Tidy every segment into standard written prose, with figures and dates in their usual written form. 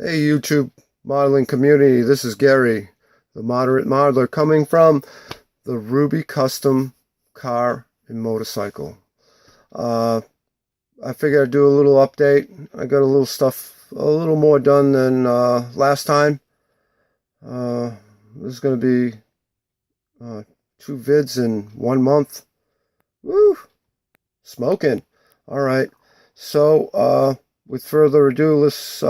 Hey YouTube modeling community, this is Gary, the moderate modeler coming from the Ruby Custom Car and Motorcycle. I figured I'd do a little update. I got a little stuff a little more done than last time. This is going to be 2 vids in 1 month. Woo! Smoking. Alright, so with further ado, let's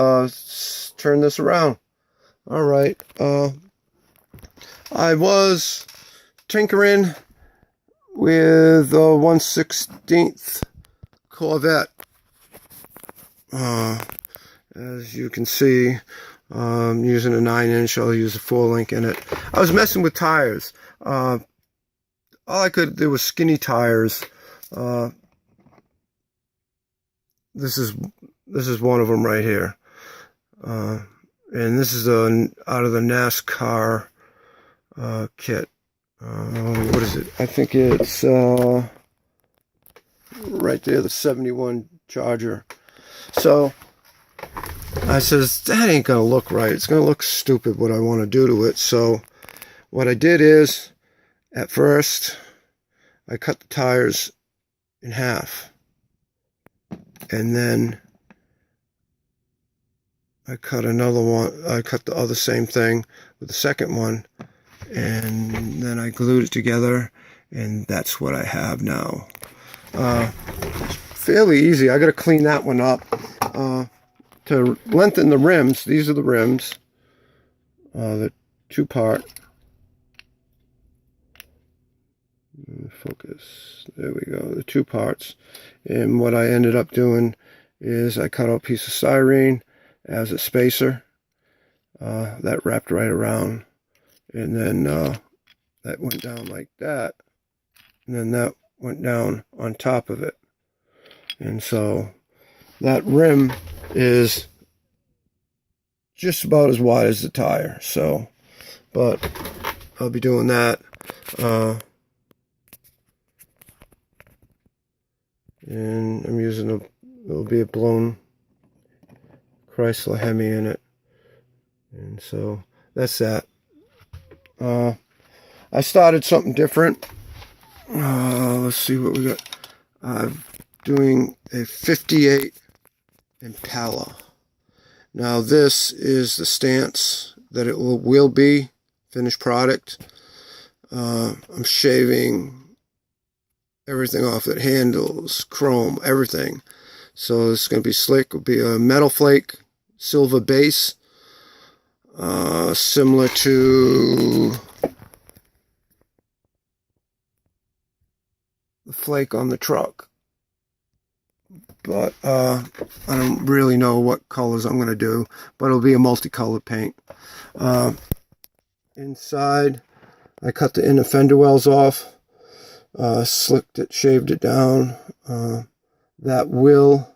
turn this around. All right. I was tinkering with a 1/16 Corvette. As you can see, I'm using a 9-inch. I'll use a 4-link in it. I was messing with tires. All I could do was skinny tires. This is one of them right here. And this is out of the NASCAR kit. What is it? I think it's right there, the 71 Charger. So I says, that ain't gonna look right. It's gonna look stupid what I want to do to it. So what I did is, at first, I cut the tires in half. And then I cut another one. I cut the other same thing with the second one, and then I glued it together, and that's what I have now. Fairly easy. I got to clean that one up. To lengthen the rims, these are the rims, the 2-part. Focus. There we go. The 2 parts. And what I ended up doing is I cut out a piece of styrene as a spacer. That wrapped right around, and then that went down like that, and then that went down on top of it. And so that rim is just about as wide as the tire. So, but I'll be doing that. And I'm using it'll be a blown Chrysler Hemi in it. And so that's that. I started something different. Let's see what we got. I'm doing a 58 Impala. Now this is the stance that it will be, finished product. I'm shaving everything off it, handles, chrome, everything. So it's going to be slick. It'll be a metal flake, silver base, similar to the flake on the truck. But I don't really know what colors I'm going to do, but it'll be a multicolored paint. Inside, I cut the inner fender wells off. Slicked it, shaved it down. That will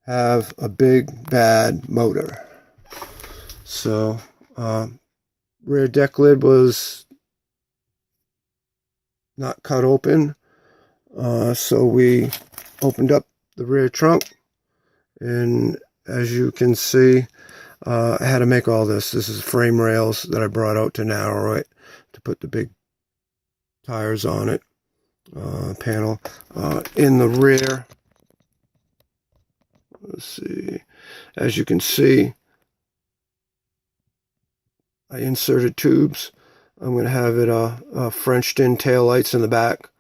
have a big bad motor. So rear deck lid was not cut open, so we opened up the rear trunk, and as you can see, I had to make all this. This is frame rails that I brought out to narrow it, to put the big tires on it, panel. In the rear, let's see, as you can see, I inserted tubes. I'm going to have it Frenched in tail lights in the back.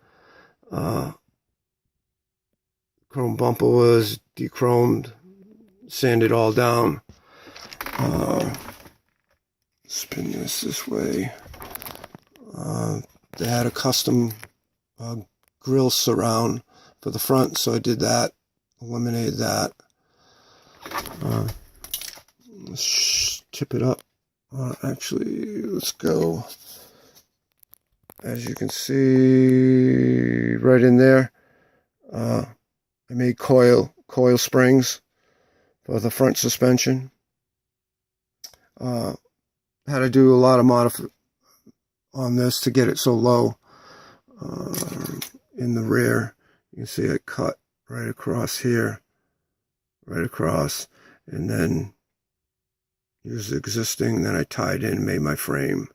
Chrome bumper was dechromed, sanded all down. Spin this way. They had a custom grill surround for the front, so I did that, eliminated that. Let's tip it up. Actually, let's go. As you can see right in there, I made coil springs for the front suspension. Had to do a lot of modification on this to get it so low. In the rear, you can see I cut right across here, right across, and then used the existing, then I tied in, made my frame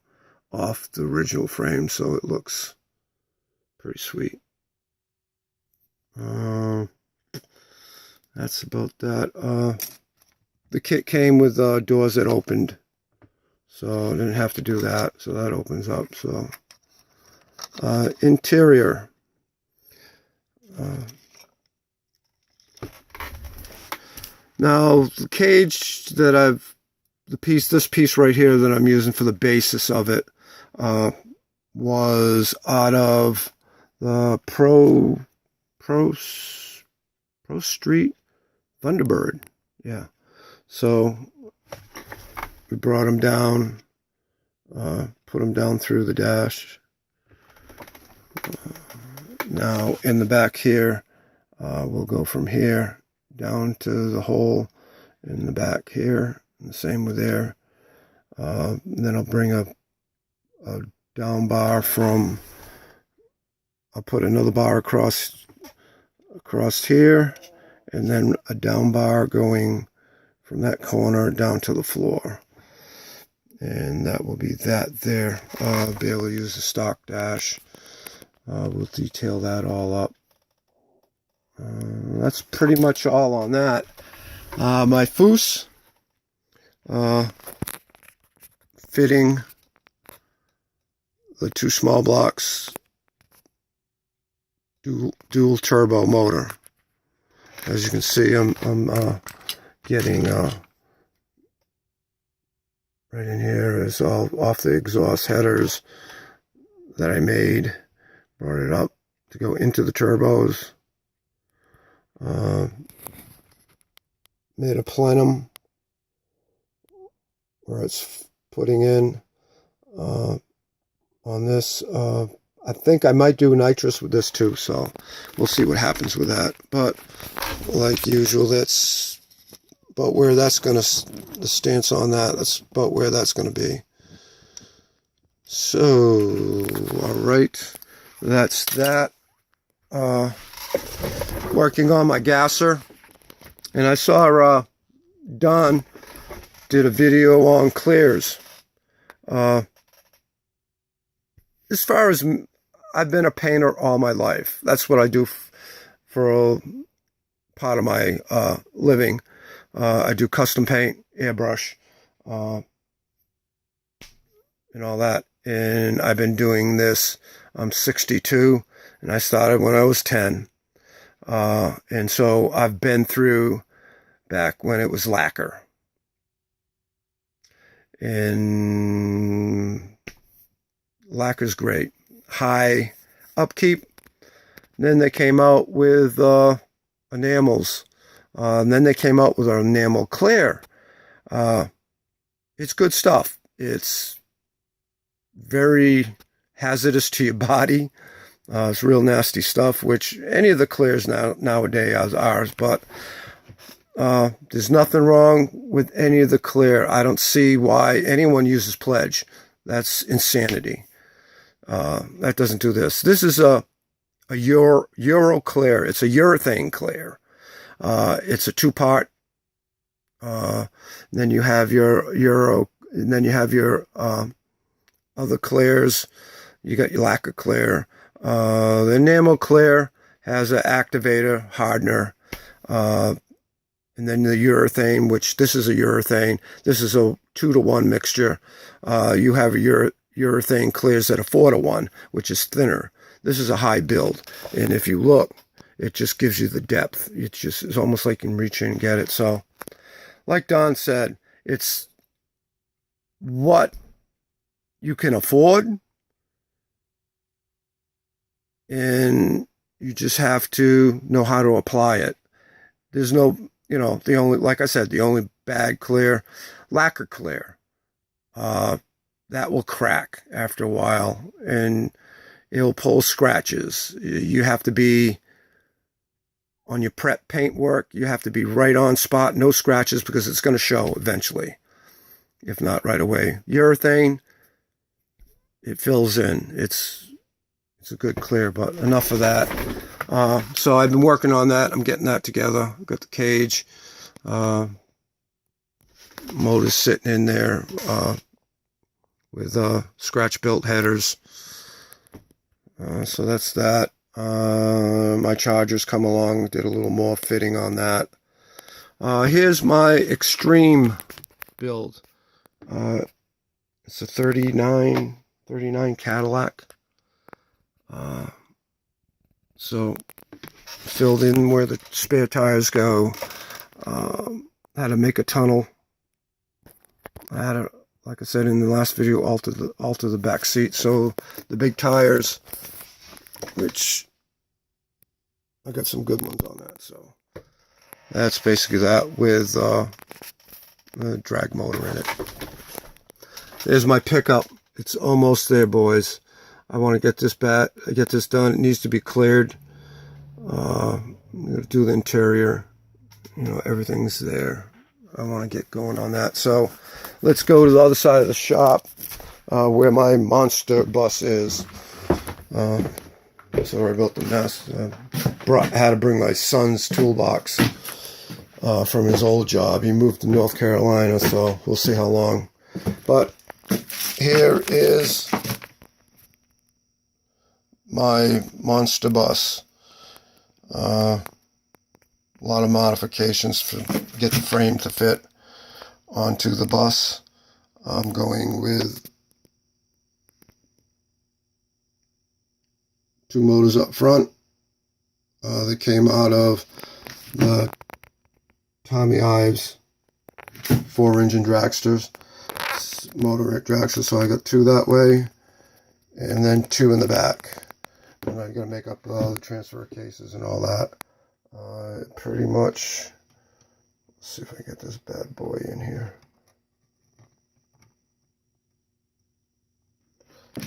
off the original frame, so it looks pretty sweet. That's about that. The kit came with doors that opened, so I didn't have to do that. So that opens up. So interior. Now the cage that this piece right here that I'm using for the basis of it was out of the Pro Street Thunderbird. Yeah. So we brought them down, put them down through the dash. Now in the back here, we'll go from here down to the hole in the back here, and the same with there. Then I'll bring a down bar from, I'll put another bar across here, and then a down bar going from that corner down to the floor. And that will be that there. I'll be able to use the stock dash. We'll detail that all up. That's pretty much all on that. My foose, fitting the 2 small blocks dual turbo motor. As you can see, I'm getting right in here is all off the exhaust headers that I made. Brought it up to go into the turbos. Made a plenum where it's putting in on this. I think I might do nitrous with this too, so we'll see what happens with that. But like usual, that's about where that's going to, the stance on that, that's about where that's going to be. So, all right, that's that. Working on my gasser, and I saw Don did a video on clears. As far as, I've been a painter all my life. That's what I do for a part of my living. I do custom paint, airbrush, and all that. And I've been doing this. I'm 62, and I started when I was 10. And so I've been through back when it was lacquer. And lacquer's great. High upkeep. Then they came out with enamels. And then they came out with an enamel clear. It's good stuff. It's very hazardous to your body. It's real nasty stuff, which any of the clears nowadays are. But there's nothing wrong with any of the clear. I don't see why anyone uses Pledge. That's insanity. That doesn't do this. This is a Euro clear. It's a urethane clear. It's a 2-part. Then you have your Euro, and then you have your other clears. You got your lacquer clear. The enamel clear has an activator, hardener, and then the urethane, which this is a urethane. This is a 2-to-1 mixture. You have a urethane clears that are 4-to-1, which is thinner. This is a high build, and if you look, it just gives you the depth. It's almost like you can reach in and get it. So, like Don said, it's what you can afford, and you just have to know how to apply it. There's no, the only, like I said, the only bad clear, lacquer clear, that will crack after a while, and it'll pull scratches. You have to be, on your prep paint work, you have to be right on spot, no scratches, because it's going to show eventually, if not right away. Urethane, it fills in. It's a good clear, but enough of that. So I've been working on that. I'm getting that together. I've got the cage. motors sitting in there with scratch-built headers. So that's that. My chargers come along, did a little more fitting on that. Here's my extreme build. It's a 39 Cadillac. So filled in where the spare tires go. Had to make a tunnel. I had to, like I said in the last video, alter the back seat so the big tires, which I got some good ones on that. So that's basically that with a drag motor in it. There's my pickup. It's almost there, boys. I want to get this done. It needs to be cleared. I'm going to do the interior. You know, everything's there. I want to get going on that. So let's go to the other side of the shop where my monster bus is. So I built the mess. Had to bring my son's toolbox from his old job. He moved to North Carolina, so we'll see how long. But here is my monster bus. A lot of modifications to get the frame to fit onto the bus. I'm going with 2 motors up front. They came out of the Tommy Ives 4-engine dragsters, motor dragster. So I got 2 that way, and then 2 in the back. And I'm going to make up the transfer cases and all that. Pretty much, let's see if I get this bad boy in here.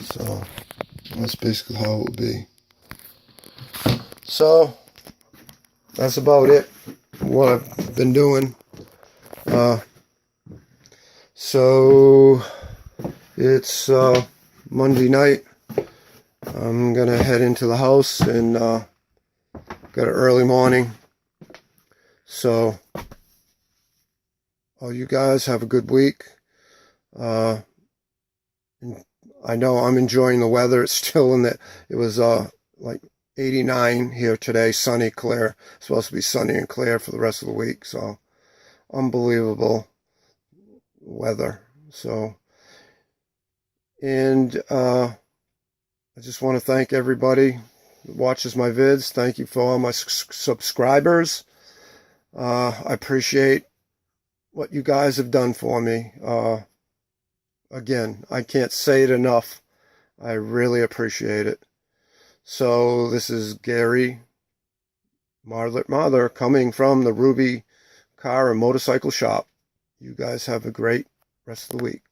So that's basically how it will be. So that's about it, what I've been doing. So it's Monday night. I'm gonna head into the house and got an early morning. So all you guys have a good week. I know I'm enjoying the weather. It's still it was like 89 here today, sunny, clear. It's supposed to be sunny and clear for the rest of the week. So unbelievable weather. So, and I just want to thank everybody that watches my vids. Thank you for all my subscribers. I appreciate what you guys have done for me. Again, I can't say it enough. I really appreciate it. So this is Gary Marlet Mather coming from the Ruby Car and Motorcycle Shop. You guys have a great rest of the week.